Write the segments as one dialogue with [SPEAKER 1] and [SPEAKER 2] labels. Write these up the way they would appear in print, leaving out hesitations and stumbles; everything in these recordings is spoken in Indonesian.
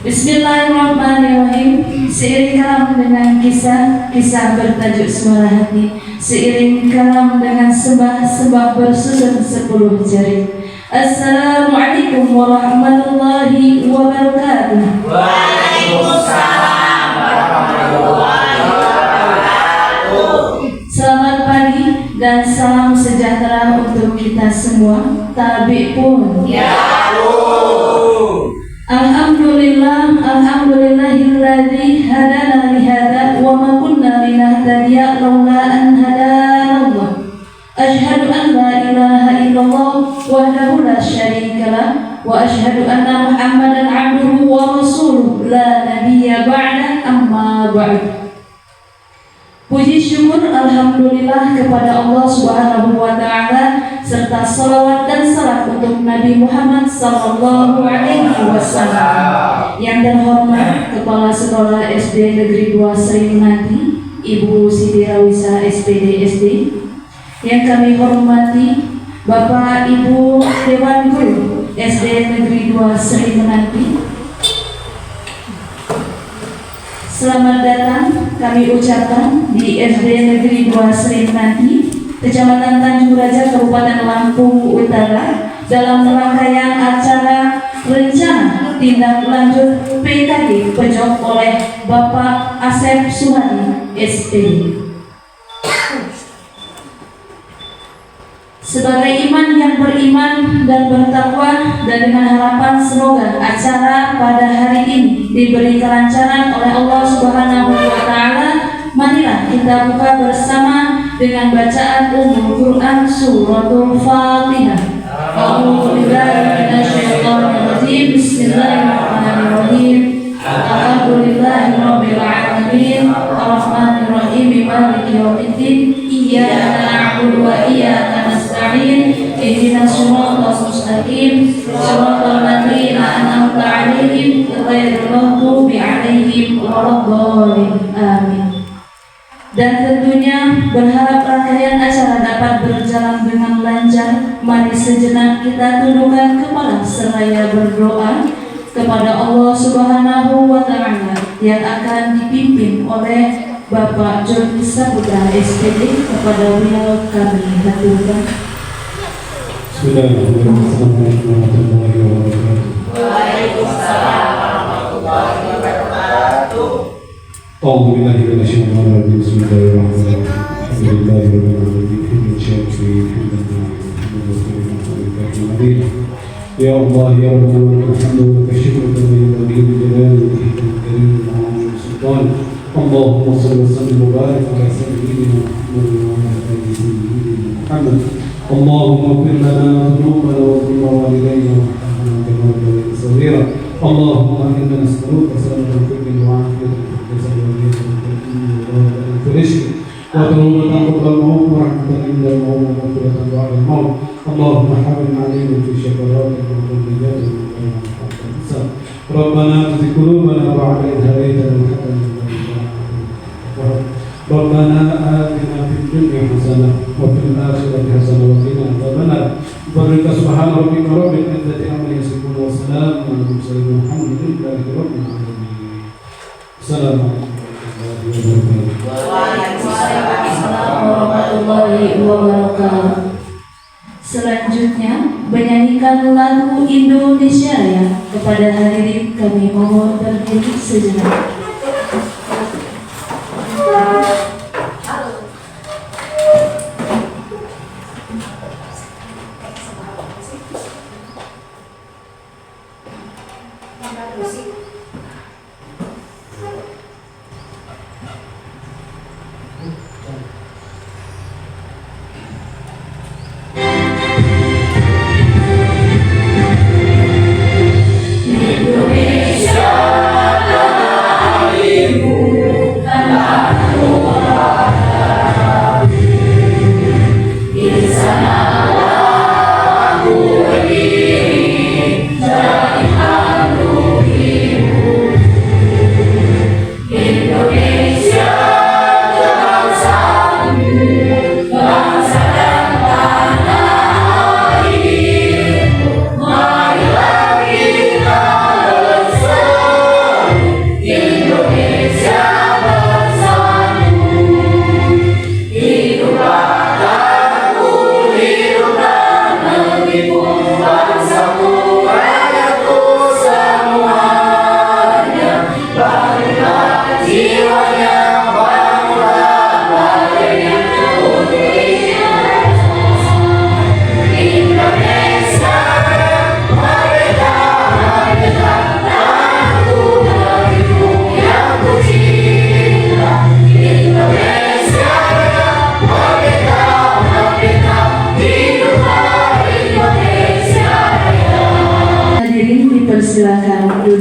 [SPEAKER 1] Bismillahirrahmanirrahim. Seiring kalam dengan kisah bertajuk Suara Hati, seiring kalam dengan sembah bersusun 10 jari. Assalamualaikum warahmatullahi wabarakatuh.
[SPEAKER 2] Waalaikumsalam warahmatullahi wabarakatuh.
[SPEAKER 1] Selamat pagi dan salam sejahtera untuk kita semua. Tabi pun.
[SPEAKER 2] Ya
[SPEAKER 1] Alhamdulillahilladzi hadana lihada wa ma kunna linahtadiya laula an hadana Allah. Asyhadu an la ilaha illallah wahdahu la syarika lah wa asyhadu anna Muhammadan abduhu wa rasuluh la nabiyya ba'da amma ba'd. Puji syukur alhamdulillah kepada Allah Subhanahu wa taala serta salawat dan salam untuk Nabi Muhammad sallallahu alaihi wasallam. Yang terhormat Kepala Sekolah SD Negeri 2 Sri Menanti, Ibu Siti Rawisa SPD SD. Yang kami hormati Bapak Ibu Dewan Guru SD Negeri 2 Sri Menanti. Selamat datang kami ucapkan di SD Negeri 2 Sri Menanti, Kecamatan Tanjung Raja, Kabupaten Lampung Utara, dalam rangkaian acara rencana tindak lanjut PKG Pejok oleh Bapak Asep Suhadi SPD. Sebagai iman yang beriman dan bertakwa, dan dengan harapan semoga acara pada hari ini diberi kelancaran oleh Allah Subhanahu wa taala, marilah kita buka bersama dengan bacaan Quran suratul Fatihah. A'udzu billahi minasyaitonir rajim. Bismillahirrahmanirrahim. Alhamdulillahirabbil alamin. Arrahmanir rahim. Maliki yaumiddin. Iyyaka na'budu wa iyyaka nasta'in. Ihdinas siratal mustaqim. Shiratal ladzina an'amta 'alaihim ghairil maghdubi 'alaihim waladdallin. Amin. Dan tentunya berharap rangkaian acara dapat berjalan dengan lancar. Mari sejenak kita tundukkan kepala seraya berdoa kepada Allah Subhanahu wa taala yang akan dipimpin oleh Bapak Joni Saputra SPD. Kepada beliau kami haturkan.
[SPEAKER 2] Waalaikumsalam warahmatullahi wabarakatuh.
[SPEAKER 3] أعوذ بالله من الشيطان الرجيم. بسم الله الرحمن الرحيم. الحمد لله رب العالمين. حمدا شاكرين حمدا نعما يا الله يا رب الحمد ولك الشكر كما ينبغي لجلال وجهك الكريم وعظيم سلطانك. اللهم صل وسلم وبارك على سيدنا محمد وعلى آل سيدنا محمد. اللهم اغفر لنا ذنوبنا واغفر والدينا وارحمنا كما ربيانا صغيرا. اللهم انا نسالك سلامة الكل وعافية وتوبة قبل الموت ورحمة عند الموت ومغفرة بعد الموت. اللهم حرم علينا في شفاعتك ومنجاتك من الحساب. ربنا لا تزغ قلوبنا بعد إذ هديتنا وهب لنا من لدنك ربنا آتنا في الدنيا حسنة وفي الآخرة حسنة وقنا عذاب النار. بارك سبحان ربك رب العزة عما يصفون وسلام على المرسلين والحمد لله رب العالمين. السلام عليكم.
[SPEAKER 1] Waalaikumsalam warahmatullahi wabarakatuh. Selanjutnya menyanyikan lagu Indonesia Raya. Kepada hadirin kami mohon berdiri sejenak.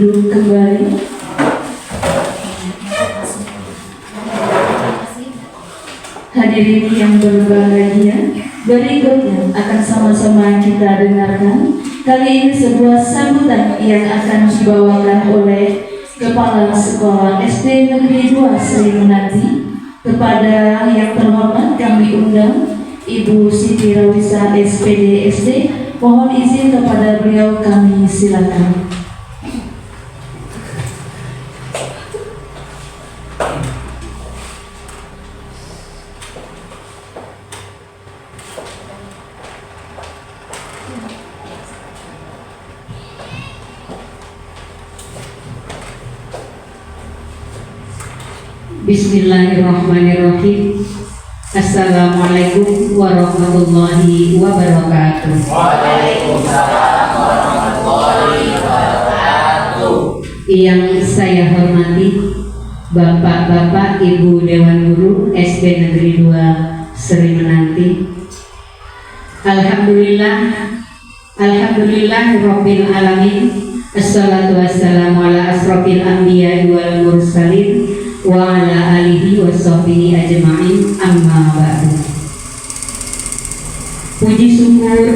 [SPEAKER 1] duduk kembali. Hadirin yang berbahagia, berikutnya akan sama-sama kita dengarkan. Kali ini sebuah sambutan yang akan dibawakan oleh Kepala Sekolah SD Negeri 2 Sri Menanti. Kepada yang terhormat kami undang Ibu Siti Rawisa SPD SD. Mohon izin kepada beliau kami silakan.
[SPEAKER 4] Bismillahirrahmanirrahim. Assalamualaikum warahmatullahi wabarakatuh.
[SPEAKER 2] Waalaikumsalam warahmatullahi wabarakatuh.
[SPEAKER 4] Yang saya hormati Bapak-bapak, Ibu Dewan Guru SD Negeri 2 Sri Menanti. Alhamdulillahirabbil alamin. Assalatu wassalamu ala asrofil anbiya wal mursalin wa ala alihi wa sahbihi ajma'in, amma ba'du. Puji syukur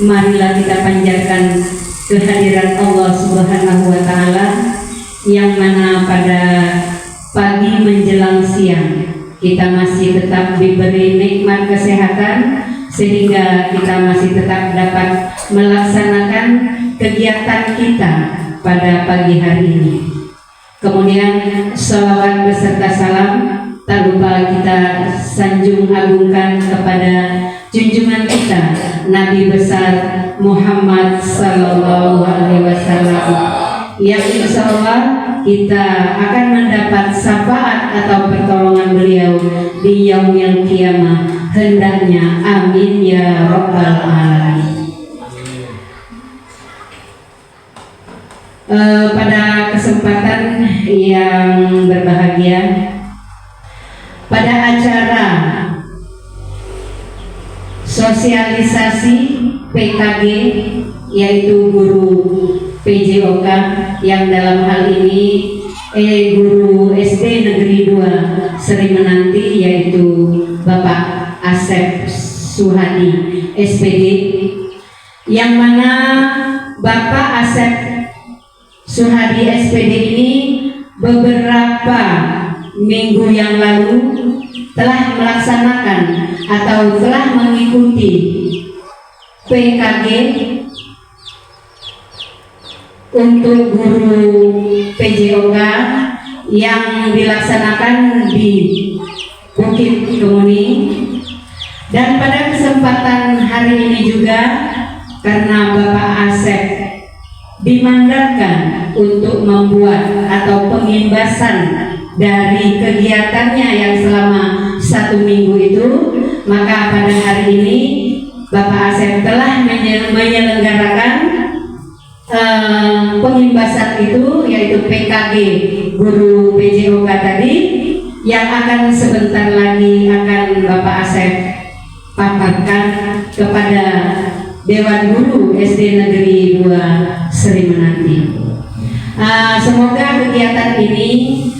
[SPEAKER 4] marilah kita panjatkan kehadiran Allah Subhanahu wa taala, yang mana pada pagi menjelang siang kita masih tetap diberi nikmat kesehatan, sehingga kita masih tetap dapat melaksanakan kegiatan kita pada pagi hari ini. Kemudian salawat beserta salam tak lupa kita sanjung agungkan kepada junjungan kita Nabi besar Muhammad Sallallahu Alaihi Wasallam, yang insya Allah kita akan mendapat syafaat atau pertolongan beliau di yaumil kiamah. Hendaknya amin ya rabbal alamin. Pada kesempatan yang berbahagia, pada acara sosialisasi PKG, yaitu guru PJOK, yang dalam hal ini guru SD Negeri 2 Sri Menanti, yaitu Bapak Asep Suhadi SPD, yang mana Bapak Asep Suhadi SPD ini beberapa minggu yang lalu telah melaksanakan atau telah mengikuti PKG untuk guru PJOK yang dilaksanakan di Bukit Kemuning. Dan pada kesempatan hari ini juga, karena Bapak Asep dimandatkan untuk membuat atau pengimbasan dari kegiatannya yang selama 1 minggu itu, maka pada hari ini Bapak Asep telah menyelenggarakan pengimbasan itu, yaitu PKG guru PJOK tadi, yang akan sebentar lagi akan Bapak Asep paparkan kepada Dewan Guru SD Negeri 2 Sri Menanti. Semoga kegiatan ini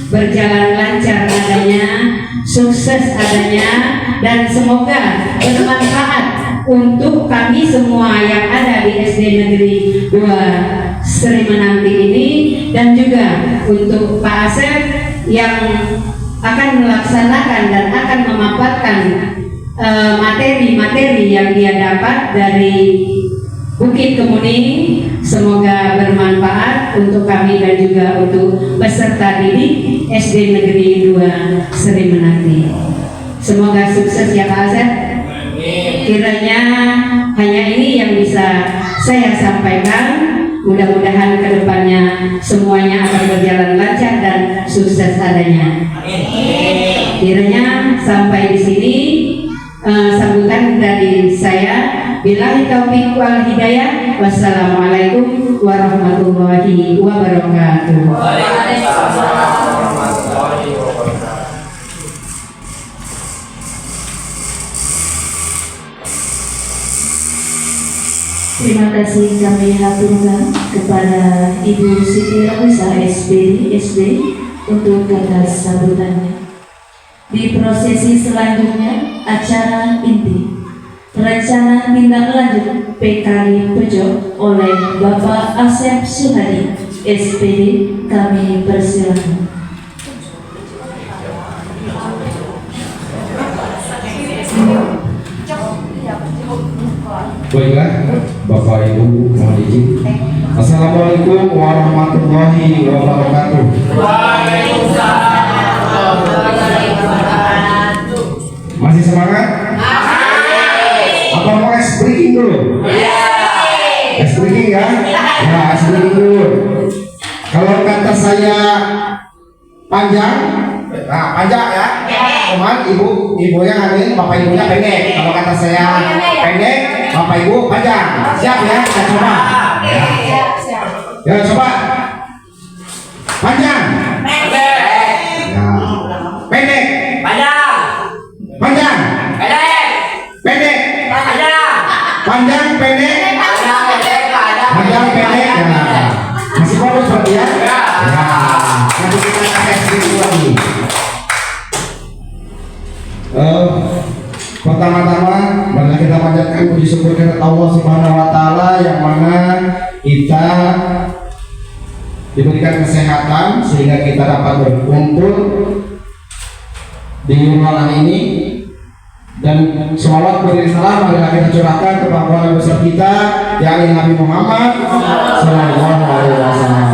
[SPEAKER 4] berjalan lancar adanya, sukses adanya, dan semoga bermanfaat untuk kami semua yang ada di SD Negeri 2 Sri Menanti ini, dan juga untuk Pak Asep yang akan melaksanakan dan akan memaparkan materi-materi yang dia dapat dari Bukit Kemuning. Semoga bermanfaat untuk kami dan juga untuk peserta didik SD Negeri 2 Sri Menanti. Semoga sukses ya Pak Asep. Kiranya hanya ini yang bisa saya sampaikan. Mudah-mudahan kedepannya semuanya akan berjalan lancar dan sukses adanya. Kiranya sampai di sini sambutan dari saya. Billahi taufiq wal hidayah. Wassalamualaikum warahmatullahi wabarakatuh.
[SPEAKER 2] Waalaikumsalam warahmatullahi wabarakatuh.
[SPEAKER 1] Terima Terima kasih kami haturkan kepada Ibu Siti Raisa SPD untuk kata sambutannya. Di prosesi selanjutnya, acara inti rencana tindak lanjut PKI Pejok oleh Bapak Asep Suhadi SPD, kami persilakan.
[SPEAKER 5] Baiklah, Bapak Ibu mohon izin. Assalamualaikum warahmatullahi wabarakatuh. Masih semangat? Apa mau es breaking dulu? Es breaking ya? Ya, es breaking dulu. Kalau kata saya panjang, nah panjang ya. Cuman ibu yang ada, bapak ibunya pendek. Kalau kata saya pendek, bapak ibu panjang. Siap ya? Kita coba. Ya coba. Panjang. Pendek. Panjang. Pendek. Panjang, pendek. Panjang, pendek. Ya. Masih fokus berarti ya? Ya. Nanti kita tes dulu lagi. Pertama-tama marilah kita panjatkan puji syukur kepada Allah Subhanahu wa taala yang mana kita diberikan kesehatan sehingga kita dapat berkumpul di ruangan ini, dan sholawat bersalam marilah kita curahkan kepada Nabi besar kita yakni Nabi Muhammad sallallahu alaihi wasallam.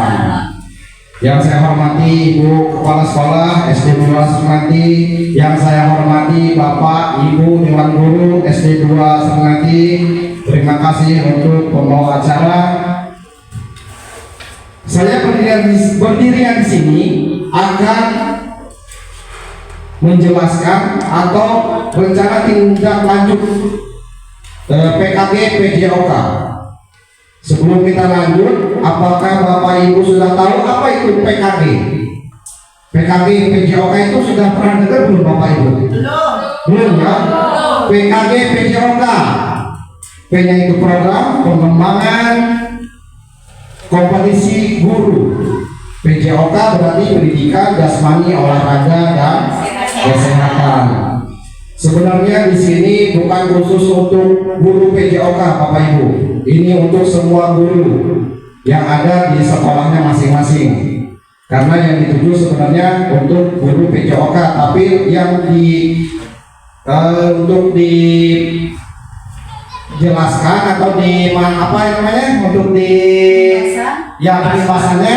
[SPEAKER 5] Yang saya hormati Ibu Kepala Sekolah SD 2 Sernati, yang saya hormati Bapak Ibu Dewan Guru SD 2 Sernati, terima kasih untuk pembawa acara. Saya berdiri di sini akan menjelaskan atau rencana tindak lanjut PKG PJOK. Sebelum kita lanjut, apakah Bapak Ibu sudah tahu apa itu PKG? PKG PJOK itu sudah pernah dengar belum Bapak Ibu? Belum ya? PKG PJOK, P-nya itu program pengembangan kompetisi guru. PJOK berarti pendidikan, jasmani, olahraga, dan kesehatan. Sebenarnya di sini bukan khusus untuk guru PJOK Bapak Ibu. Ini untuk semua guru yang ada di sekolahnya masing-masing. Karena yang dituju sebenarnya untuk guru PJOK, tapi yang untuk dijelaskan atau di apa namanya untuk pembahasannya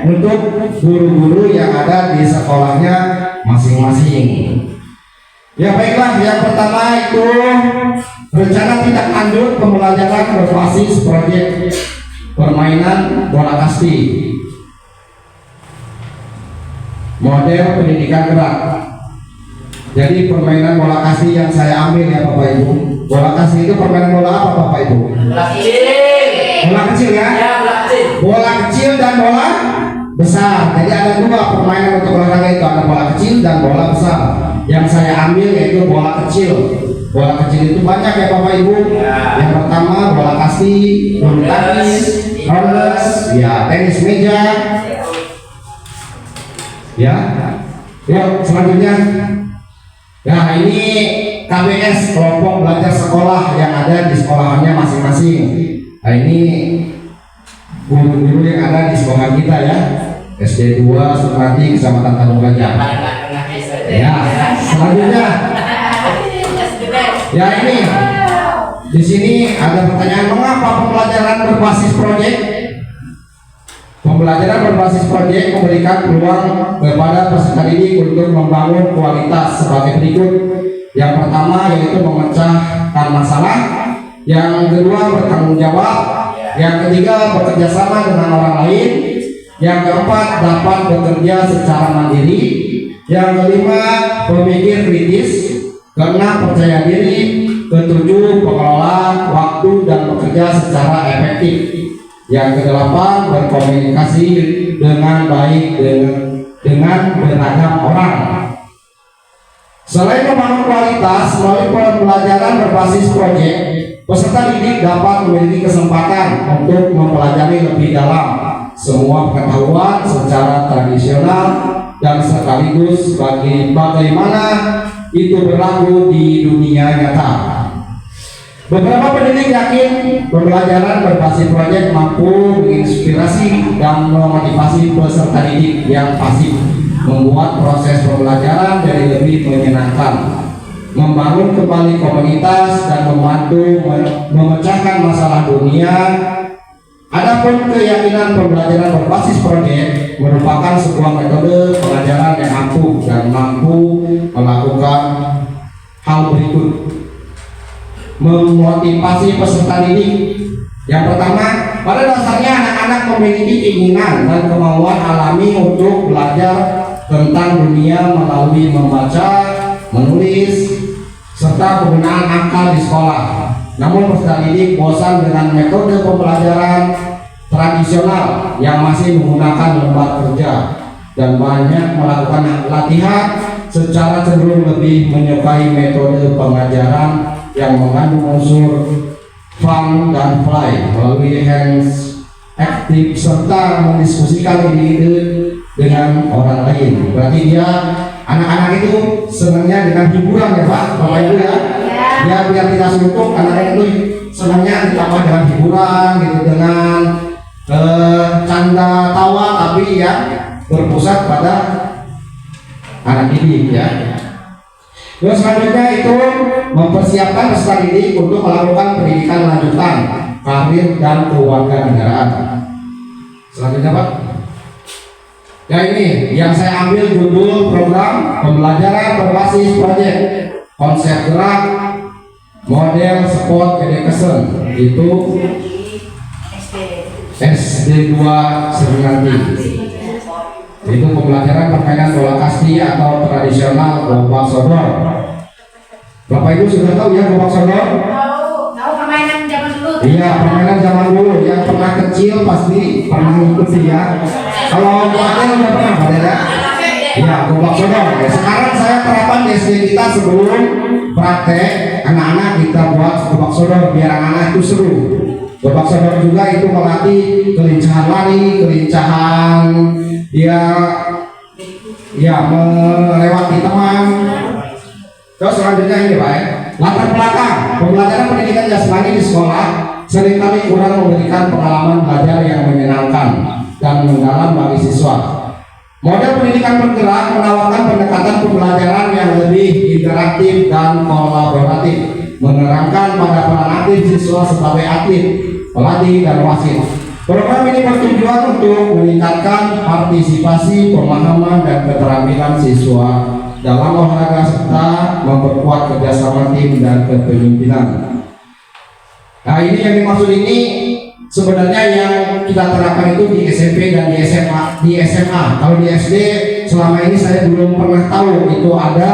[SPEAKER 5] untuk guru-guru yang ada di sekolahnya masing-masing. Ya baiklah, yang pertama itu rencana tindak lanjut pembelajaran berbasis proyek permainan bola kasti model pendidikan gerak. Jadi permainan bola kasti yang saya ambil ya Bapak Ibu, bola kasti itu permainan bola apa Bapak Ibu? Bola kecil ya? Bola kecil dan bola besar. Jadi ada dua permainan untuk olahraga itu, ada bola kecil dan bola besar. Yang saya ambil yaitu bola kecil. Bola kecil itu banyak ya Bapak Ibu. Yang pertama bola kasti, bulu tangkis, roller, ya tenis meja. Ya. Yuk selanjutnya. Nah ini KBS, kelompok belajar sekolah yang ada di sekolahannya masing-masing. Nah ini guru-guru yang ada di sekolah kita ya. SD 2 Sernati Kecamatan Tanjung Gajah. Ya, selanjutnya. Ya ini. Di sini ada pertanyaan, mengapa pembelajaran berbasis proyek? Pembelajaran berbasis proyek memberikan peluang kepada peserta didik untuk membangun kualitas sebagai berikut. Yang pertama yaitu memecahkan masalah, yang kedua bertanggung jawab, yang ketiga bekerja sama dengan orang lain, yang keempat dapat bekerja secara mandiri, yang kelima pemikir kritis, keenam percaya diri, ketujuh pengelola waktu dan bekerja secara efektif, yang kedelapan berkomunikasi dengan baik dengan beragam orang. Selain membangun kualitas melalui pembelajaran berbasis proyek, peserta didik dapat memiliki kesempatan untuk mempelajari lebih dalam semua pengetahuan secara tradisional dan sekaligus bagaimana itu berlaku di dunia nyata. Beberapa pendidik yakin pembelajaran berbasis proyek mampu menginspirasi dan memotivasi peserta didik yang pasif, membuat proses pembelajaran jadi lebih menyenangkan, membangun kembali komunitas dan membantu memecahkan masalah dunia. Adapun keyakinan pembelajaran berbasis proyek merupakan sebuah metode pelajaran yang ampuh dan mampu melakukan hal berikut: memotivasi peserta didik. Yang pertama, pada dasarnya anak-anak memiliki keinginan dan kemauan alami untuk belajar tentang dunia melalui membaca, menulis, serta penggunaan angka di sekolah. Namun peserta didik bosan dengan metode pembelajaran tradisional yang masih menggunakan lembar kerja dan banyak melakukan latihan, secara cenderung lebih menyukai metode pengajaran yang mengandung unsur fun dan play melalui hands aktif serta mendiskusikan ide-ide dengan orang lain. Berarti dia anak-anak itu senangnya dengan hiburan ya Pak, Bapak Ibu ya. Ya biar tidak suntuk, anak-anak itu senangnya ditambah dengan hiburan gitu, dengan canda tawa, tapi ya berpusat pada anak didik ya. Terus selanjutnya itu mempersiapkan peserta didik untuk melakukan pendidikan lanjutan, karir dan kewarganegaraan. Selanjutnya Pak. Ya ini yang saya ambil judul program pembelajaran berbasis proyek, konsep gerak, model sport education, itu SD 2 Seringanti. Itu pembelajaran permainan bola kasti atau tradisional gobak sodor. Bapak Ibu sudah tahu ya gobak sodor?
[SPEAKER 6] Tahu permainan zaman dulu.
[SPEAKER 5] Iya, permainan zaman dulu. Yang pernah kecil pasti pernah ngikutin ya. Kalau Adel udah pernah Pak ya? Iya, gobak sodor. Sekarang saya terapkan di SD kita sebelum praktek, anak-anak kita buat gobak sodor biar anak-anak itu seru. Gobak sodor juga itu melatih kelincahan lari, kelincahan dia melewati teman. Terus selanjutnya ini Pak ya, latar belakang pembelajaran pendidikan jasmani di sekolah seringkali kurang memberikan pengalaman belajar yang menyenangkan dan mendalam bagi siswa. Model pendidikan bergerak menawarkan pendekatan pembelajaran yang lebih interaktif dan kolaboratif, menerangkan pada peran aktif siswa sebagai atlet, pelatih, dan wasit. Program ini bertujuan untuk meningkatkan partisipasi, pemahaman, dan keterampilan siswa dalam olahraga serta memperkuat kerjasama tim dan kepemimpinan. Nah ini yang dimaksud ini sebenarnya yang kita terapkan itu di SMP dan di SMA. Kalau di SD selama ini saya belum pernah tahu itu ada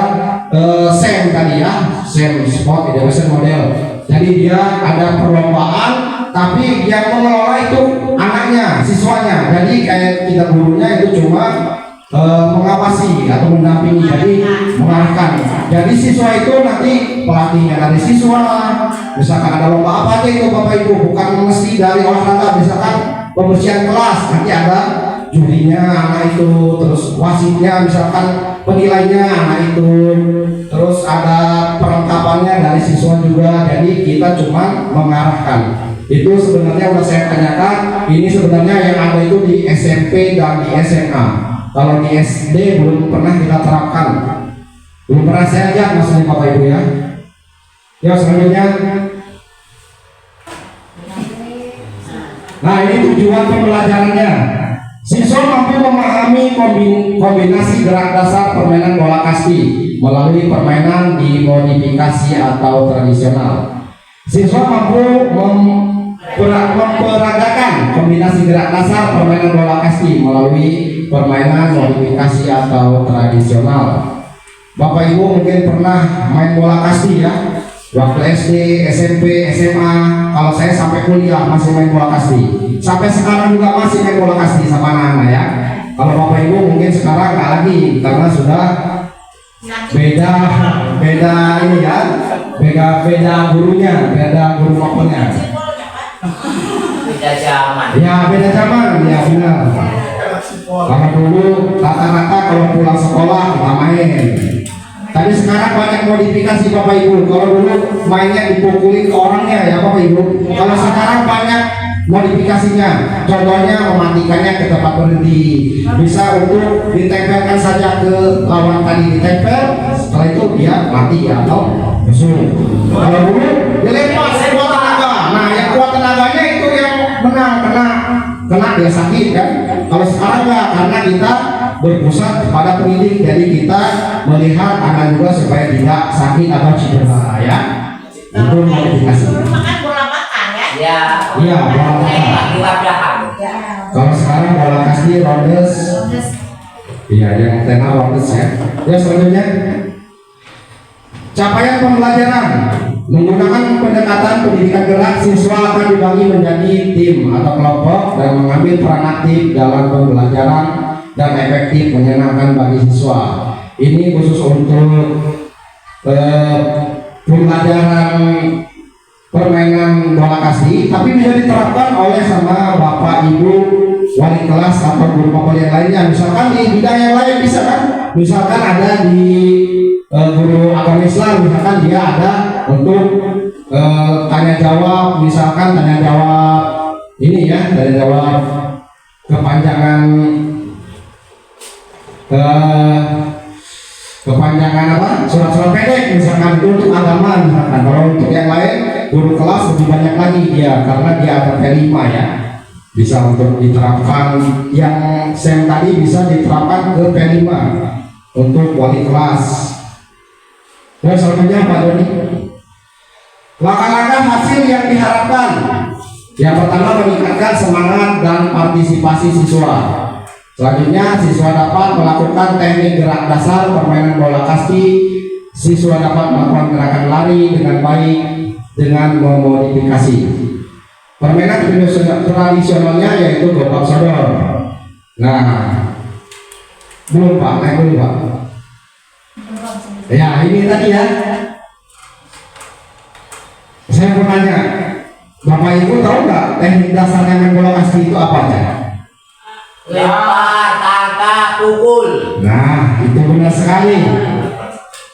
[SPEAKER 5] SEM tadi ya, SEM Sport Education Model. Jadi dia ada perlombaan, tapi yang mengelola itu anaknya, siswanya. Jadi kayak kita gurunya itu cuma mengawasi atau mendampingi, jadi mengarahkan. Jadi siswa itu nanti pelatihnya dari siswa. Misalkan ada lomba apa aja itu Bapak Ibu, bukan mesti dari olahraga. Misalkan pembersihan kelas, nanti ada jurinya anak itu, terus wasitnya, misalkan penilainya anak itu, terus ada perlengkapannya dari siswa juga. Jadi kita cuma mengarahkan. Itu sebenarnya udah saya tanyakan, ini sebenarnya yang ada itu di SMP dan di SMA. Kalau di SD belum pernah kita terapkan, belum pernah saya lihat maksudnya Bapak Ibu ya. Ya selanjutnya, nah ini tujuan pembelajarannya. Siswa mampu memahami kombinasi gerak dasar permainan bola kasti melalui permainan dimodifikasi atau tradisional. Siswa mampu memperagakan kombinasi gerak dasar permainan bola kasti melalui permainan modifikasi atau tradisional. Bapak Ibu mungkin pernah main bola kasti ya, waktu SD, SMP, SMA. Kalau saya sampai kuliah masih main bola kasti, sampai sekarang juga masih main bola kasti sama anak-anak ya. Kalau Bapak Ibu mungkin sekarang nggak lagi karena sudah beda ini ya, beda gurunya, beda guru maupnya.
[SPEAKER 2] Beda zaman.
[SPEAKER 5] Ya beda zaman, ya benar. Kalau dulu rata-rata kalau pulang sekolah kita main. Tapi sekarang banyak modifikasi Bapak Ibu. Kalau dulu mainnya dipukulin ke orangnya ya Bapak Ibu. Kalau sekarang banyak modifikasinya. Contohnya mematikannya ke tempat berhenti. Bisa untuk ditempelkan saja ke lawan tadi ditempel. Setelah itu dia mati atau musuh. Kalau dulu dilempar sekuat tenaga. Nah yang kuat tenaganya itu yang menang, kena dia sakit kan. Kalau sekarang enggak, karena kita berpusat pada pendidik, jadi kita melihat anak juga supaya tidak sakit atau cedera ya. Itu modifikasi.
[SPEAKER 6] Makan bola makan ya?
[SPEAKER 2] Ya.
[SPEAKER 5] Iya, bola makan.
[SPEAKER 2] Lagi-lagahan.
[SPEAKER 5] Kalau sekarang bola kasti rondes. Iya, yang tenar rondes ya. Ya selanjutnya, capaian pembelajaran menggunakan pendekatan pendidikan gerak, siswa akan dibagi menjadi tim atau kelompok dan mengambil peran aktif dalam pembelajaran dan efektif menyenangkan bagi siswa. Ini khusus untuk pembelajaran permainan bola kasti, tapi bisa diterapkan oleh sama bapak ibu wali kelas atau guru mapel yang lainnya. Misalkan di bidang yang lain bisa kan? Misalkan ada di guru agama Islam, misalkan dia ada untuk tanya jawab, misalkan tanya jawab ini ya, tanya jawab kepanjangan apa surat-surat pendek misalkan, itu untuk agama misalkan. Kalau untuk yang lain guru kelas lebih banyak lagi dia, karena dia ada P5 ya, bisa untuk diterapkan yang SEM tadi bisa diterapkan ke P5 untuk wali kelas. Dan selanjutnya Pak Doni, langkah-langkah hasil yang diharapkan. Yang pertama, meningkatkan semangat dan partisipasi siswa. Selanjutnya, siswa dapat melakukan teknik gerak dasar permainan bola kasti. Siswa dapat melakukan gerakan lari dengan baik dengan memodifikasi. Permainan tradisionalnya yaitu gobak sodor. Nah, belum Pak, naik dulu Pak. Ya, ini tadi ya. Saya mau nanya, Bapak Ibu tahu nggak teknik dasarnya main bola kasti itu apa aja?
[SPEAKER 2] Lempar, tangkap, pukul.
[SPEAKER 5] Nah, itu benar sekali.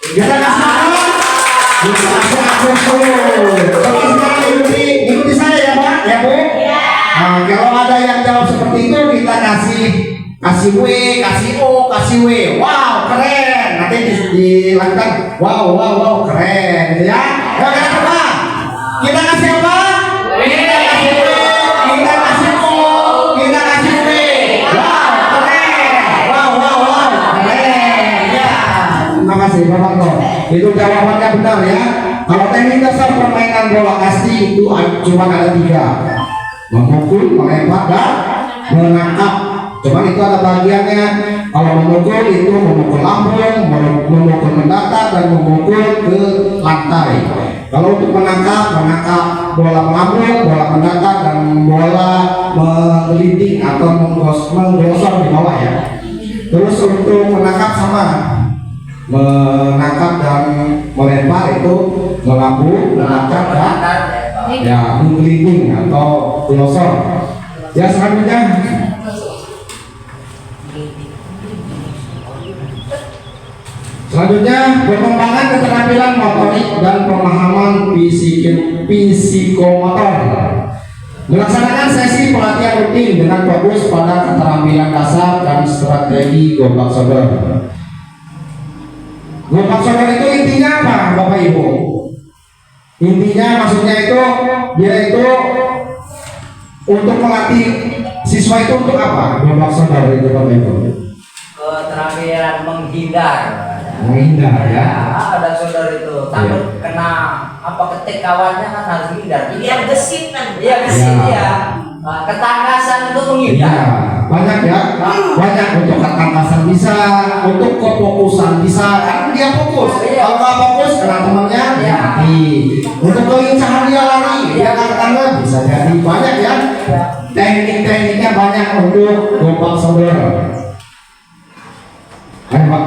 [SPEAKER 5] Kita kasih apa? Kita kasih aku. Coba sekarang ikuti saya ya Pak, ya Bu. Nah, kalau ada yang jawab seperti itu kita kasih W, kasih O, kasih W. Wow, keren. Nanti dilakukan. Wow, keren, gitu ya. Ya, kenapa? Kita kasih apa? Kita kasih W, kita kasih O, kita kasih W. Wow, keren. Wow, keren. Ya, terima kasih Bapak Ko. Itu jawabannya benar ya. Kalau teknik dasar permainan bola kasti itu cuma ada 3: memukul, melempar, dan menangkap. Cuma itu ada bagiannya. Kalau memukul itu memukul lambung, memukul mendatar, dan memukul ke lantai. Kalau untuk menangkap bola melambung, bola mendatar, dan bola menggelinding atau menggosor di bawah ya. Terus untuk menangkap sama, menangkap dan melempar itu melambung, menangkap, dan ya menggelinding atau glosor. Ya selanjutnya, pengembangan keterampilan motorik dan pemahaman psikomotor. Melaksanakan sesi pelatihan rutin dengan fokus pada keterampilan dasar dan strategi gobak sodor. Gobak sodor itu intinya apa Bapak Ibu? Intinya maksudnya itu dia itu untuk melatih siswa itu untuk apa? Gobak sodor itu Bapak Ibu?
[SPEAKER 2] Keterampilan menghindar.
[SPEAKER 5] Menghindar ya.
[SPEAKER 2] Ada saudara itu takut kena apa ketik kawannya kan harus menghindar.
[SPEAKER 6] Biar gesit kan?
[SPEAKER 2] Iya gesit ya. Ketangkasan itu menghindar.
[SPEAKER 5] Iya, banyak ya. Banyak untuk ketangkasan bisa, untuk kefokusan bisa. Kan dia fokus. Kalau nggak fokus kena temannya dia mati. Untuk kelincahan dia lari, dia katakanlah bisa jadi banyak ya. Teknik-tekniknya banyak untuk gobak sodor. Ayo Pak.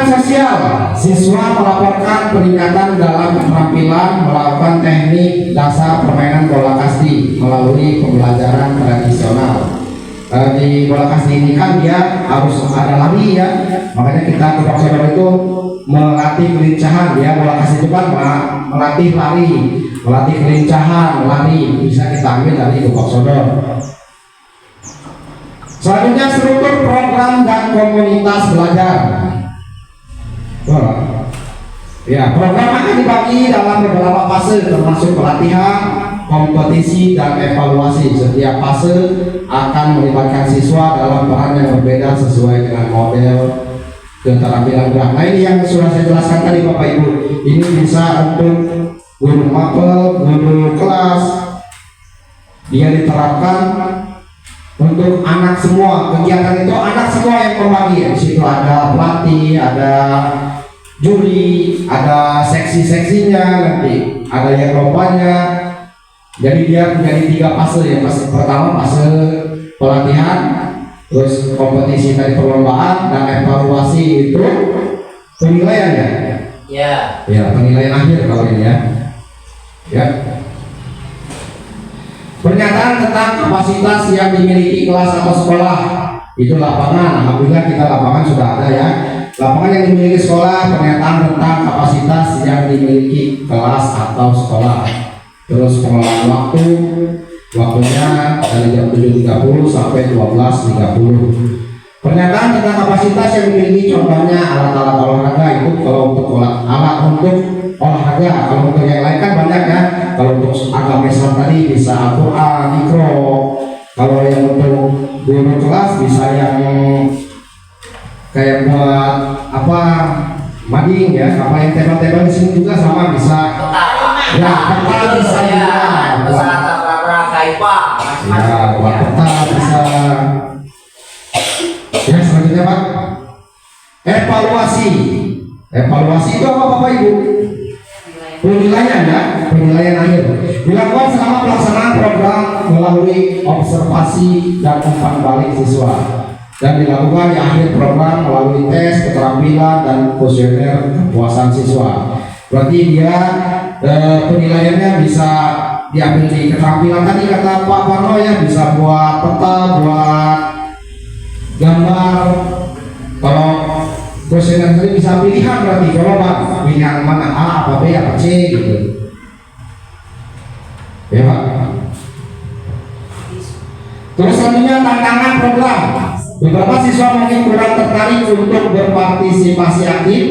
[SPEAKER 5] sosial, siswa melaporkan peningkatan dalam keterampilan melakukan teknik dasar permainan bola kasti melalui pembelajaran tradisional. Di bola kasti ini kan dia harus ada lari ya, makanya kita Gebak Sodor itu melatih kelincahan ya. Bola kasti itu kan melatih lari, melatih kelincahan, lari, bisa kita ambil dari Gebak Sodor. Selanjutnya struktur program dan komunitas belajar. Ya, program akan dibagi dalam beberapa fase termasuk pelatihan, kompetisi, dan evaluasi. Setiap fase akan melibatkan siswa dalam peran yang berbeda sesuai dengan model keterampilan gerak. Nah, ini yang sudah saya jelaskan tadi Bapak Ibu. Ini bisa untuk guru mapel, guru kelas. Dia diterapkan untuk anak semua. Kegiatan itu anak semua yang membagi. Di situ ada pelatih, ada juri, ada seksi-seksinya, nanti ada yang lompanya. Jadi dia menjadi 3 fase ya. Fase pertama fase pelatihan, terus kompetisi dari perlombaan, dan evaluasi itu penilaian ya.
[SPEAKER 2] Ya.
[SPEAKER 5] Ya, penilaian akhir kalau ini ya. Ya. Pernyataan tentang kapasitas yang dimiliki kelas atau sekolah itu lapangan. Alhamdulillah kita lapangan sudah ada ya. Lapangan yang dimiliki sekolah, pernyataan tentang kapasitas yang dimiliki kelas atau sekolah. Terus pengelolaan waktu, waktunya dari jam 7.30 sampai 12.30. Pernyataan tentang kapasitas yang dimiliki, contohnya alat-alat olahraga itu kalau untuk alat untuk olahraga. Kalau untuk yang lain kan banyak ya. Kalau untuk agama Islam tadi bisa Al-Quran, Mikro. Kalau yang untuk guru kelas bisa yang kayak buat apa mading ya, apa yang tembak-tembak di sini juga sama bisa. Ya, peta bisa ya.
[SPEAKER 2] Buat kaipa.
[SPEAKER 5] Ya, buat peta bisa. Ya, selanjutnya Pak. Evaluasi. Evaluasi itu apa Bapak Ibu? Penilaian ya, penilaian akhir dilakukan selama pelaksanaan program melalui observasi dan umpan balik siswa, dan dilakukan di akhir program melalui tes keterampilan dan kuesioner kepuasan siswa. Berarti dia penilaiannya bisa diambil di keterampilan tadi kata Pak Parno ya, bisa buat peta, buat gambar. Kalau kuesioner tadi bisa pilihan, berarti kalau Pak pilihan mana A, apa B, apa C gitu. Ya Pak. Terus selanjutnya tantangan program. Beberapa siswa mungkin kurang tertarik untuk berpartisipasi aktif.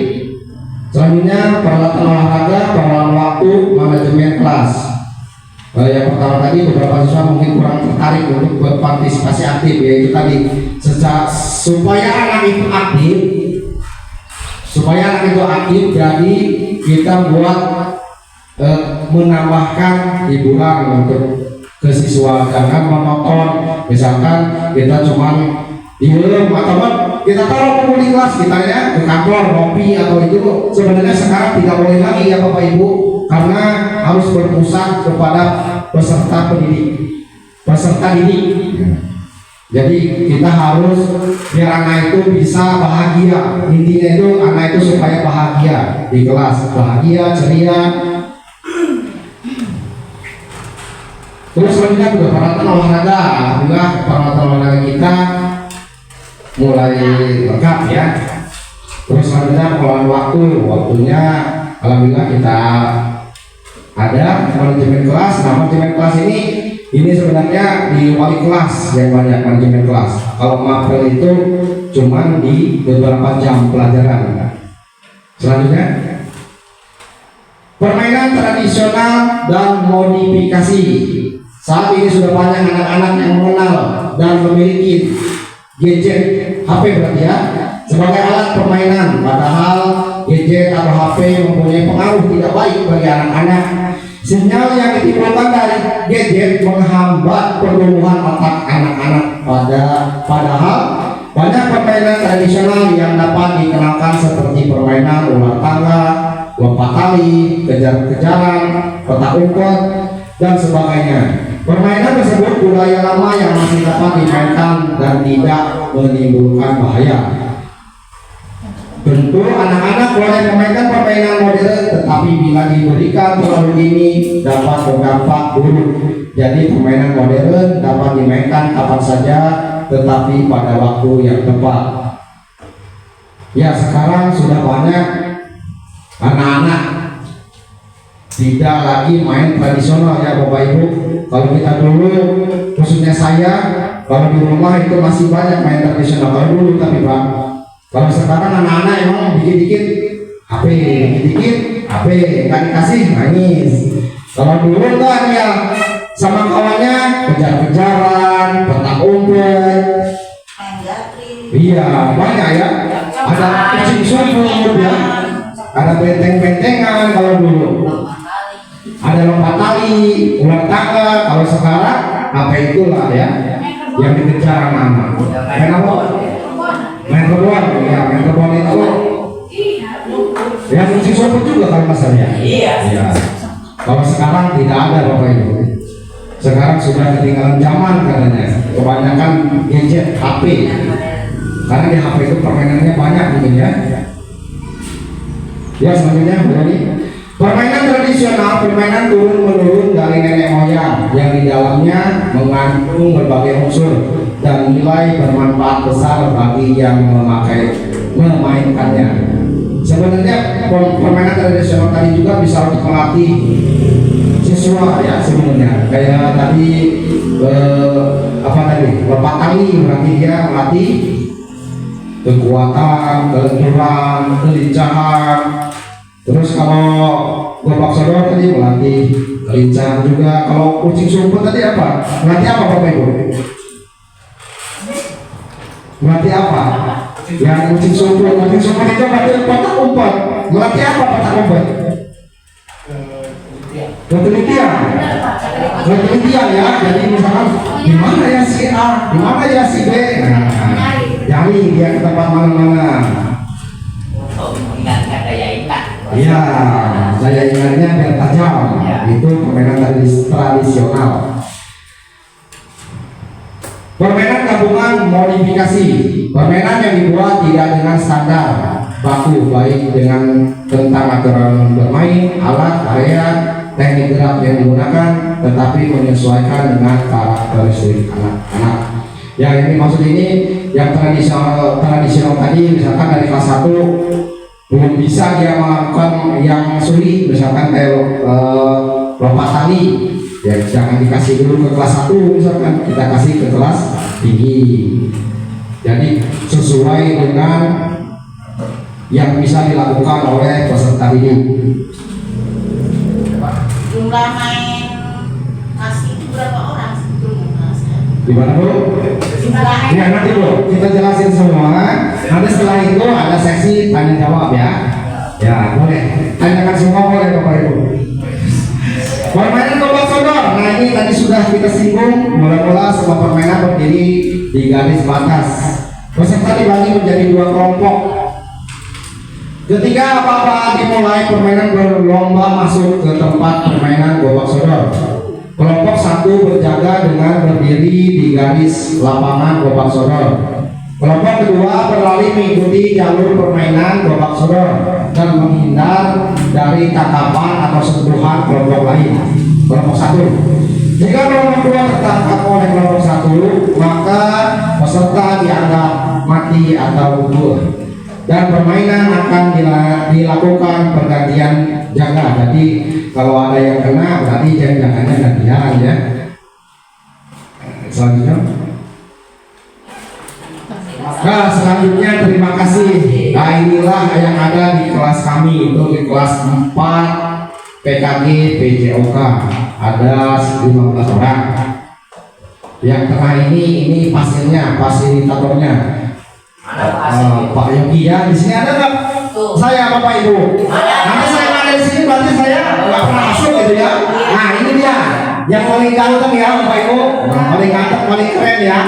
[SPEAKER 5] Selanjutnya peralatan olahraga, pengelolaan waktu, manajemen kelas. Yang pertama tadi beberapa siswa mungkin kurang tertarik untuk berpartisipasi aktif, yaitu tadi supaya anak itu aktif. Supaya anak itu aktif, jadi kita buat menambahkan hiburan untuk ke siswa, jangan monoton. Misalkan kita cuma diem atau kita taruh buku di kelas kita ya, ke kantor ngopi atau itu, sebenarnya sekarang tidak boleh lagi ya Bapak Ibu, karena harus berpusat kepada peserta didik. Jadi kita harus biar anak itu bisa bahagia. Intinya itu anak itu supaya bahagia di kelas, bahagia, ceria. Terus selanjutnya juga peralatan olahraga. Alhamdulillah peralatan olahraga kita mulai lengkap ya. Terus selanjutnya pengelolaan waktunya alhamdulillah kita ada manajemen kelas. Nah, manajemen kelas ini sebenarnya di wali kelas yang banyak manajemen kelas. Kalau mapel itu cuma di beberapa jam pelajaran. Selanjutnya permainan tradisional dan modifikasi. Saat ini sudah banyak anak-anak yang mengenal dan memiliki gadget HP berarti ya sebagai alat permainan, padahal gadget atau HP mempunyai pengaruh tidak baik bagi anak-anak. Sinyal yang ditimbulkan dari gadget menghambat pertumbuhan otak anak-anak. Padahal banyak permainan tradisional yang dapat dikenalkan seperti permainan ular tangga, lompat tali, kejar-kejaran, petak umpet, dan sebagainya. Permainan tersebut budaya lama yang masih dapat dimainkan dan tidak menimbulkan bahaya. Tentu anak-anak boleh memainkan permainan modern, tetapi bila diberikan terlalu dini dapat berdampak buruk. Jadi permainan modern dapat dimainkan kapan saja, tetapi pada waktu yang tepat. Ya, sekarang sudah banyak anak-anak tidak lagi main tradisional ya Bapak Ibu. Kalau kita dulu, khususnya saya, kalau di rumah itu masih banyak main tradisional kalau dulu, tapi Pak, kalau sekarang anak-anak emang dikit-dikit HP, dikit-dikit HP, nggak dikasih nangis. Kalau dulu kan ya sama kawannya kejar-kejaran, petak umpet.
[SPEAKER 6] Main gatri.
[SPEAKER 5] Iya, banyak ya. Ada kucing sumput ya. Ada benteng-bentengan kalau dulu. Ada lompat tali, ular tangga. Kalau sekarang apa itulah ya yang dikejar anak-anak. Main apa? Main kebun. Ya, main kebun itu. Ya, kucing sumput juga kalau masalahnya.
[SPEAKER 2] Iya.
[SPEAKER 5] Iya. Kalau sekarang tidak ada Bapak Ibu. Sekarang sudah ketinggalan zaman katanya. Kebanyakan gadget HP. Karena di HP itu permainannya banyak mungkin ya. Ya, selanjutnya berarti permainan tradisional, permainan turun-menurun dari nenek moyang yang di dalamnya mengandung berbagai unsur dan nilai bermanfaat besar bagi yang memainkannya. Sebenarnya permainan tradisional tadi juga bisa untuk melatih siswa ya sebenarnya. Kayak tadi apa tadi? Lompat tali berarti dia melatih kekuatan, kelenturan, kelincahan. Terus kalau gobak sodor tadi melatih kelincahan juga. Kalau kucing sumput tadi apa? Melatih apa Bapak Ibu? Melatih apa? Yang kucing sumput itu melatih petak umpet. Melatih apa petak umpet? Penelitian ya. Jadi misalkan di mana ya si A, di mana ya si B. Cari dia ke tempat mana-mana.
[SPEAKER 2] Untuk mengingatkan daya ingat.
[SPEAKER 5] Iya, daya ingatnya biar tajam. Itu permainan tradisional. Permainan gabungan modifikasi. Permainan yang dibuat tidak dengan standar baku, baik dengan tentang aturan bermain, alat, area, teknik gerak yang digunakan, tetapi menyesuaikan dengan karakteristik anak-anak. Ya, ini maksud ini yang tradisional tadi, misalkan dari kelas 1 belum bisa dia melakukan yang sulit, misalkan kayak lompat tali, ya jangan dikasih dulu ke kelas 1, misalkan kita kasih ke kelas tinggi. Jadi sesuai dengan yang bisa dilakukan oleh peserta didik.
[SPEAKER 6] Jumlah main nasi itu berapa orang sebetulnya?
[SPEAKER 5] Gimana Bu?
[SPEAKER 6] Jumlah
[SPEAKER 5] Ya nanti Bu, kita jelasin semua. Nanti setelah itu ada sesi tanya jawab ya. Ya boleh, tanyakan semua boleh Bapak Ibu. Permainan gobak sodor. Nah ini tadi sudah kita singgung. Mula-mula semua permainan berdiri di garis batas. Peserta dibagi menjadi 2 kelompok. Ketika apa-apa dimulai, permainan berlomba masuk ke tempat permainan gobak sodor. Kelompok 1 berjaga dengan berdiri di garis lapangan gobak sodor. Kelompok kedua berlari mengikuti jalur permainan gobak sodor dan menghindar dari tangkapan atau sentuhan kelompok lain. Kelompok 1. Jika kelompok 2 tertangkap oleh kelompok 1, maka peserta dianggap mati atau gugur. Dan permainan akan dilakukan pergantian jaga. Jadi kalau ada yang kena berarti jaganya gantian ya. Selanjutnya. Nah selanjutnya terima kasih. Nah inilah yang ada di kelas kami, itu di kelas 4 PKG PJOK ada 15 orang. Yang tengah ini fasilitatornya. Pak Yogi ya, di sini ada nggak? Saya Bapak Ibu. Nanti saya ada di sini berarti saya nggak pernah masuk gitu ya. Nah ini dia yang paling ganteng ya Bapak Ibu, paling ganteng, paling keren ya.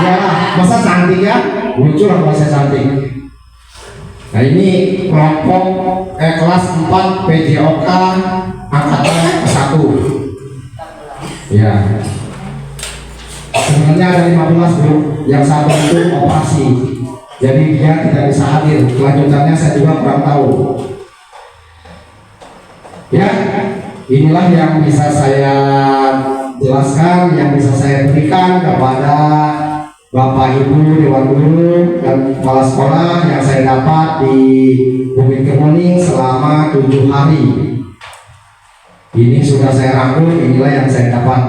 [SPEAKER 5] Ya, masa cantik ya? Lucu lah kalau saya cantik. Nah ini kelompok kelas 4 PJOK angkatan 1. Ya. Sebenarnya ada 15 Bu, yang 1 itu operasi. jadi dia tidak bisa hadir. Kelanjutannya saya juga kurang tahu. Ya, inilah yang bisa saya jelaskan, yang bisa saya berikan kepada Bapak Ibu Dewan Guru dan kepala sekolah yang saya dapat di Bukit Kemuning selama 7 hari. Ini sudah saya rangkum, inilah yang saya dapat.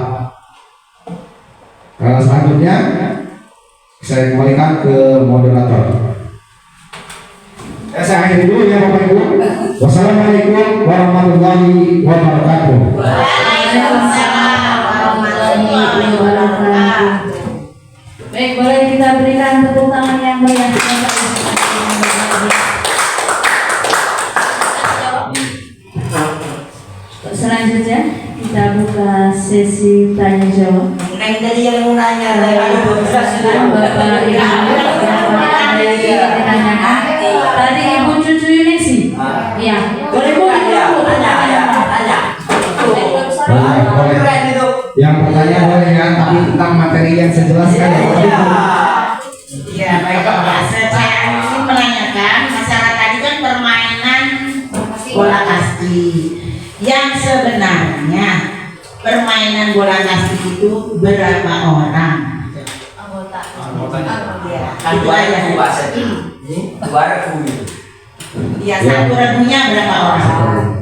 [SPEAKER 5] Selanjutnya saya kembalikan ke moderator. Saya akhiri dulu ya Bapak Ibu. Wassalamualaikum warahmatullahi wabarakatuh.
[SPEAKER 6] Waalaikumsalam warahmatullahi wabarakatuh.
[SPEAKER 1] Baik, boleh kita berikan tepuk tangan yang meriah. Selanjutnya kita buka sesi tanya jawab.
[SPEAKER 2] Neng tadi yang mau nanya,
[SPEAKER 1] Bapak Ibu ada yang ingin ditanyakan. Tadi Ibu Cucu Yunisi. Iya, boleh Bu.
[SPEAKER 2] tanya.
[SPEAKER 5] Boleh. Yang bertanya boleh ya, tapi tentang materi yang saya jelaskan ya.
[SPEAKER 6] Ya baik Bapak, saya ingin menanyakan masalah tadi kan permainan bola kasti. Yang sebenarnya permainan bola kasti itu berapa orang? Itu aja.
[SPEAKER 2] Dua ribu.
[SPEAKER 6] Ya satu regunya berapa orang?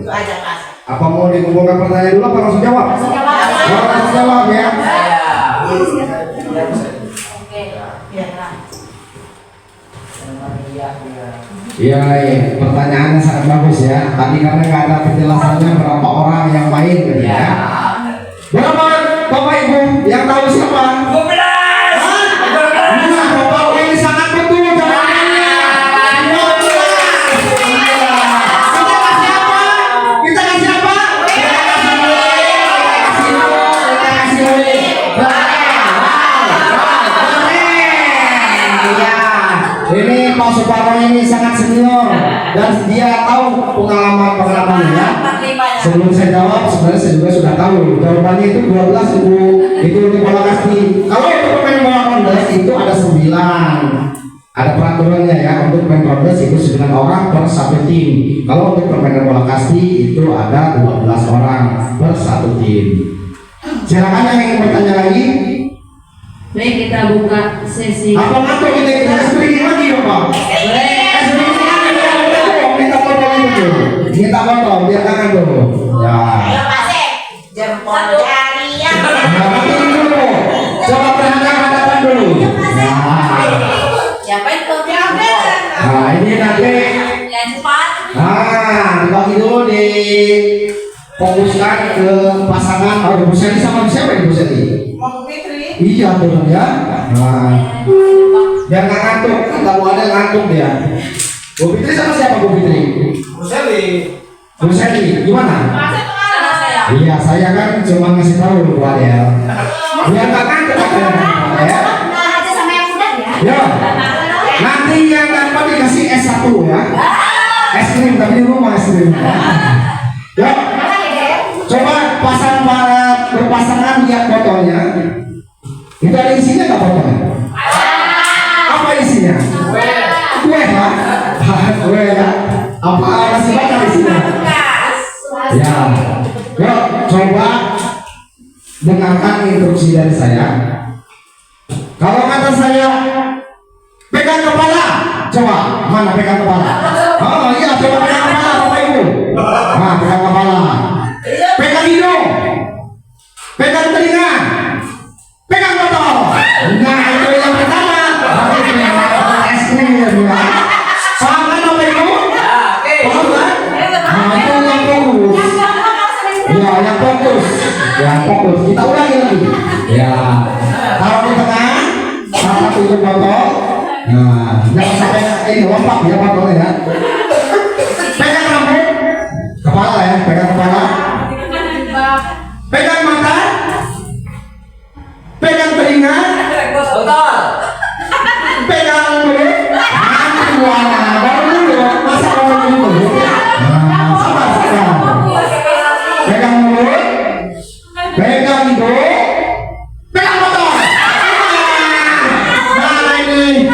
[SPEAKER 6] Itu aja Pak.
[SPEAKER 5] Apa mau dikumpulkan pertanyaan dulu apa langsung jawab? Langsung jawab ya. Iya, pertanyaannya sangat bagus ya. Tadi karena nggak ada penjelasannya berapa orang yang main gitu ya. Berapa Bapak Ibu yang tahu siapa?
[SPEAKER 2] 12.
[SPEAKER 5] Nah, Bapak ini sangat betul jawabannya. 12. Kita kasih apa? Ini Pak Suparno ini sangat senior dan dia tahu pengalamannya ya. Sebelum saya jawab, sebenarnya saya juga sudah tahu jawabannya itu 12 Ibu. Itu untuk bola kasti. Kalau untuk pemain bola rondes itu ada 9. Ada peraturannya ya, untuk pemain rondes itu 9 orang per satu tim. Kalau untuk permainan bola kasti itu ada 12 orang per satu tim. Silakan yang ingin bertanya lagi.
[SPEAKER 1] Baik, kita buka sesi.
[SPEAKER 5] Apa ngantuk kita sering lagi dong Pak? Minta foto itu. Minta foto biar kangen dulu. Ya.
[SPEAKER 6] Ayo Pak Sek, jempol jari yang
[SPEAKER 5] Nah, ini dulu. Coba perhatikan hadapan dulu. Nah,
[SPEAKER 6] siapa itu?
[SPEAKER 5] nah ini nanti.
[SPEAKER 6] Yang cepat.
[SPEAKER 5] Nah, dibagi dulu di fokuskan ke pasangan. Oh, Ibu Seli sama siapa Ibu Seli?
[SPEAKER 6] Mau Fitri.
[SPEAKER 5] Iya tuh ya. Nah, biar nggak ngantuk. Tahu ada ngantuk dia. Bu Fitri sama siapa Bu Fitri? Bu Seli, gimana? Iya, saya kan cuma ngasih tahu Bu Adel. Biar nggak ngantuk ya.
[SPEAKER 6] aja sama yang muda ya.
[SPEAKER 5] Ya. Nanti yang dapat dikasih S1 ya. Es krim tapi di rumah es krim. Ya. Coba berpasangan lihat fotonya. Itu ada isinya nggak fotonya? Apa isinya? Kue ya? Kue ya? Apa masih banyak isinya? Ya. Yuk, coba dengarkan instruksi dari saya. Kalau kata saya pegang kepala, coba mana pegang kepala? Oh iya, coba pegang kepala Bapak Ibu. Nah, pegang kepala. Pegang hidung. Pegang telinga. Pegang botol. Nah, itu yang pertama. Es krim ya, Bu. Paham kan Bapak Ibu? Paham kan? Nah, itu yang fokus. Ya, yang fokus. Yang fokus. Kita ulangi lagi. Ya. Taruh di tengah. Satu itu botol. Nah, jangan sampai ini lompat ya botolnya ya. Pegang rambut. Kepala ya, pegang kepala. Pegang mata. Pegang telinga.
[SPEAKER 2] Betul.
[SPEAKER 5] Pegang mulut. Nanti baru dulu. Masa kamu dulu? Nah, sabar. Pegang mulut. Pegang hidung. Pegang botol. Nah ini.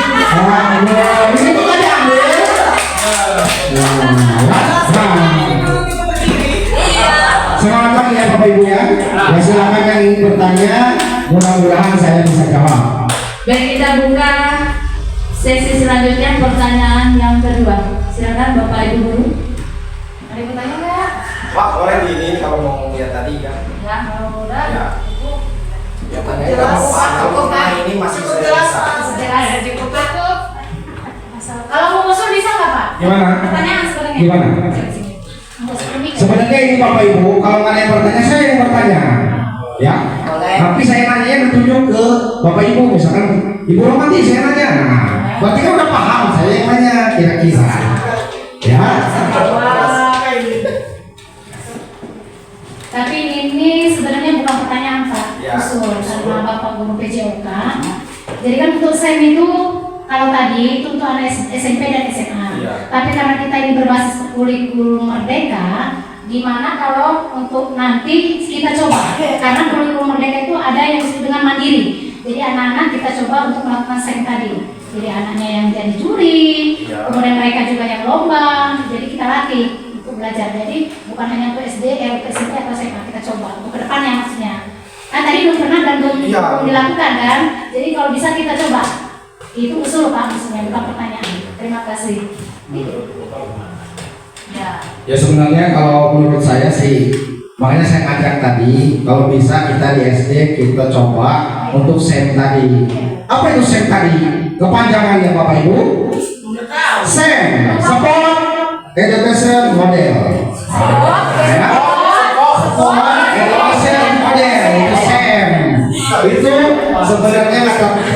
[SPEAKER 5] bertanya, mudah-mudahan saya bisa jawab.
[SPEAKER 1] Baik, kita buka sesi selanjutnya, pertanyaan yang kedua. Silakan Bapak Ibu guru.
[SPEAKER 6] Ada yang bertanya nggak?
[SPEAKER 7] Pak, boleh di ini kalau mau lihat tadi kan?
[SPEAKER 6] Ya, kalau udah.
[SPEAKER 7] Ya. Ya tanya
[SPEAKER 6] Jelas.
[SPEAKER 7] kalau ini masih
[SPEAKER 6] Cukup
[SPEAKER 7] saya
[SPEAKER 6] jelas,
[SPEAKER 7] bisa.
[SPEAKER 6] Pak. Jelas, cukup cukup. Kalau mau musuh bisa nggak Pak?
[SPEAKER 5] Gimana?
[SPEAKER 6] Pertanyaan sebenarnya.
[SPEAKER 5] Gimana? Sebenarnya ini Bapak Ibu, kalau nggak ada yang bertanya, saya yang bertanya. Ya.
[SPEAKER 2] Boleh.
[SPEAKER 5] Tapi saya nanya bertunjuk ke Bapak Ibu, misalkan Ibu Romati saya nanya. Nah, berarti kan udah paham saya yang nanya kira-kira. Ya.
[SPEAKER 6] Tapi ini sebenarnya bukan pertanyaan Pak,
[SPEAKER 7] Ya.
[SPEAKER 6] usul karena Bapak Guru PJOK. Jadi kan untuk SEM itu kalau tadi itu untuk anak SMP dan SMA.
[SPEAKER 7] Ya.
[SPEAKER 6] Tapi karena kita ini berbasis kurikulum merdeka, gimana kalau untuk nanti kita coba? Karena kurikulum merdeka itu ada yang disebut dengan mandiri. Jadi anak-anak kita coba untuk melakukan SEM tadi. Jadi anaknya yang jadi juri,
[SPEAKER 7] Ya.
[SPEAKER 6] kemudian mereka juga yang lomba. Jadi kita latih untuk belajar. Jadi bukan hanya untuk SD, SMP atau SMA, kita coba untuk kedepannya maksudnya. Kan tadi belum pernah dan belum
[SPEAKER 7] Iya.
[SPEAKER 6] dilakukan kan. Jadi kalau bisa kita coba. Itu usul Pak maksudnya, bukan pertanyaan. Terima kasih. Ya.
[SPEAKER 5] Ya sebenarnya kalau menurut saya sih, makanya saya ngajak tadi, kalau bisa kita di SD kita coba untuk SEM tadi. Apa itu SEM tadi? Kepanjangannya Bapak Ibu? SEM, Support Education Model. Ya. Support Education Model itu SEM. Itu sebenarnya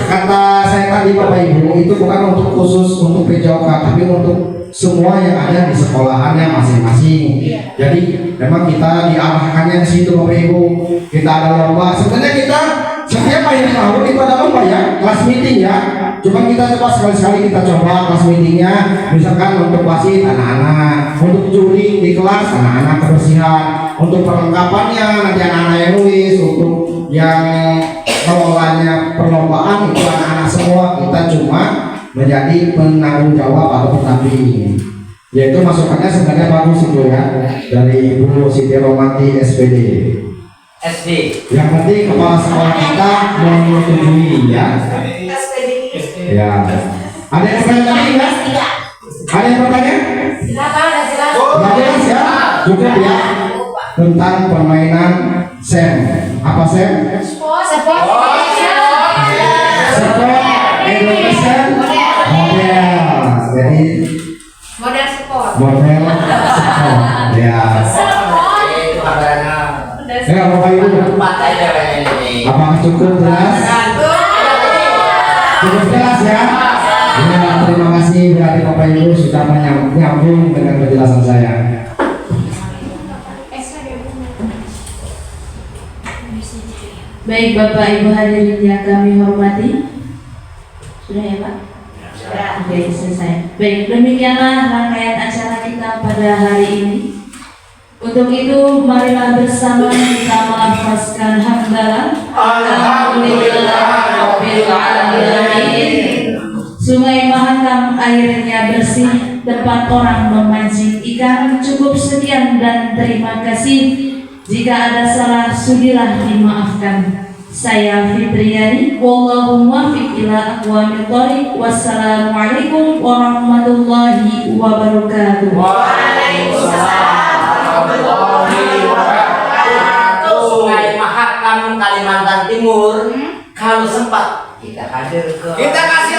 [SPEAKER 5] kata saya tadi Bapak Ibu, itu bukan untuk khusus untuk PJOK, tapi untuk semua yang ada di sekolahannya masing-masing. Jadi memang kita diarahkannya ke situ Bapak Ibu. Kita ada lomba. Sebenarnya kita setiap akhir tahun itu ada lomba ya, kelas meeting ya. Cuma kita coba sekali-sekali kita coba kelas meetingnya, misalkan untuk wasit anak-anak, untuk juri di kelas anak-anak kebersihan, untuk perlengkapannya nanti anak-anak yang nulis, untuk yang mengelolanya perlombaan itu anak-anak semua. Kita cuma menjadi penanggung jawab atau pendamping. Yaitu masukannya sebenarnya bagus itu ya, dari Ibu Siti Romati SPD.
[SPEAKER 2] SD.
[SPEAKER 5] Yang penting kepala sekolah kita menyetujui ya. Ya. Ada yang bertanya lagi nggak? Ada yang bertanya?
[SPEAKER 6] Silakan, ada silakan.
[SPEAKER 5] Nggak jelas ya? Cukup ya. Tentang permainan SEM. Apa SEM?
[SPEAKER 6] Sport.
[SPEAKER 5] Sport Education Model. Jadi
[SPEAKER 6] Model sport.
[SPEAKER 5] model sport. Ya.
[SPEAKER 2] Itu adanya.
[SPEAKER 5] Ya Bapak Ibu.
[SPEAKER 2] Empat aja ini.
[SPEAKER 5] Apakah cukup jelas? Cukup jelas ya? Ya, terima kasih berarti Bapak Ibu sudah menyambung dengan penjelasan saya.
[SPEAKER 1] Baik Bapak Ibu hadirin yang kami hormati. Sudah ya Pak?
[SPEAKER 6] Sudah.
[SPEAKER 1] Oke, selesai. Baik, demikianlah rangkaian acara kita pada hari ini. Untuk itu, marilah bersama kita melafazkan hamdalah. Alhamdulillahirabbil alamin. Sungai Mahakam airnya bersih, tempat orang memancing ikan. Cukup sekian dan terima kasih. Jika ada salah, sudilah dimaafkan. Saya Fitriani, wallahu muwaffiq ila aqwamit thoriq. Wassalamualaikum warahmatullahi wabarakatuh.
[SPEAKER 2] Sungai Mahakam Kalimantan Timur. Kalau sempat kita hadir ke.
[SPEAKER 7] Kita kasih